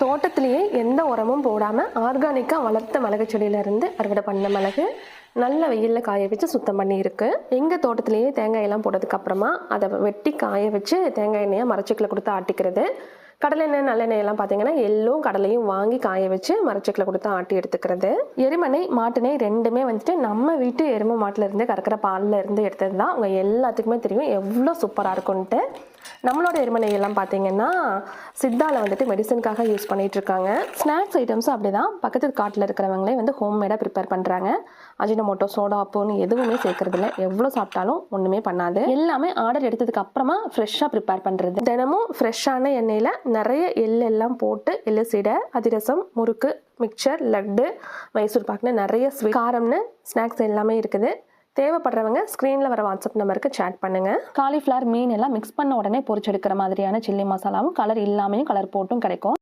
தோட்டத்திலேயே எந்த உரமும் போடாமல் ஆர்கானிக்காக வளர்த்த மிளகு செடியிலேருந்து அறுவடை பண்ண மிளகு நல்ல வெயிலில் காய வச்சு சுத்தம் பண்ணியிருக்கு. எங்கள் தோட்டத்திலேயே தேங்காயெல்லாம் போட்டதுக்கப்புறமா அதை வெட்டி காய வச்சு தேங்காய் எண்ணெயை மரச்சிக்கில் கொடுத்து ஆட்டிக்கிறது. கடலெண்ணெய் நல்லெண்ணெயெல்லாம் பார்த்தீங்கன்னா எள்ளும் கடலையும் வாங்கி காய வச்சு மரச்சிக்கில் கொடுத்து ஆட்டி எடுத்துக்கிறது. எருமனை மாட்டுனை ரெண்டுமே வந்துட்டு நம்ம வீட்டு எருமை மாட்டில் இருந்து கறக்கிற பாலில் இருந்து எடுத்தது தான். அவங்க எல்லாத்துக்குமே தெரியும் எவ்வளோ சூப்பராக இருக்கும்ன்ட்டு. நம்மளோட எருமனையெல்லாம் பார்த்தீங்கன்னா சித்தாவில் வந்துட்டு மெடிசனுக்காக யூஸ் பண்ணிகிட்டு இருக்காங்க. ஸ்நாக்ஸ் ஐட்டம்ஸும் அப்படி தான். பக்கத்து காட்டில் இருக்கிறவங்களே வந்து ஹோம்மேடாக ப்ரிப்பேர் பண்ணுறாங்க. அஜினமோட்டோ சோடா உப்புன்னு எதுவுமே சேர்க்கறதில்ல. எவ்வளோ சாப்பிட்டாலும் ஒன்றுமே பண்ணாது. எல்லாமே ஆர்டர் எடுத்ததுக்கு அப்புறமா ஃப்ரெஷ்ஷாக ப்ரிப்பேர் பண்ணுறது. தினமும் ஃப்ரெஷ்ஷான எண்ணெயில் நிறைய எள்ளெல்லாம் போட்டு எள்ளு சீடை, அதிரசம், முறுக்கு, மிக்சர், லட்டு, மைசூர் பாக்குன்னு நிறைய ஸ்வீட், காரம்னு ஸ்நாக்ஸ் எல்லாமே இருக்குது. தேவைப்படுறவங்க ஸ்க்ரீனில் வர வாட்ஸ்அப் நம்பருக்கு சேட் பண்ணுங்கள். காலிஃப்ளவர் மீன் எல்லாம் மிக்ஸ் பண்ண உடனே பொரிச்செடுக்கிற மாதிரியான சில்லி மசாலாவும் கலர் இல்லாமையும் கலர் போட்டும் கிடைக்கும்.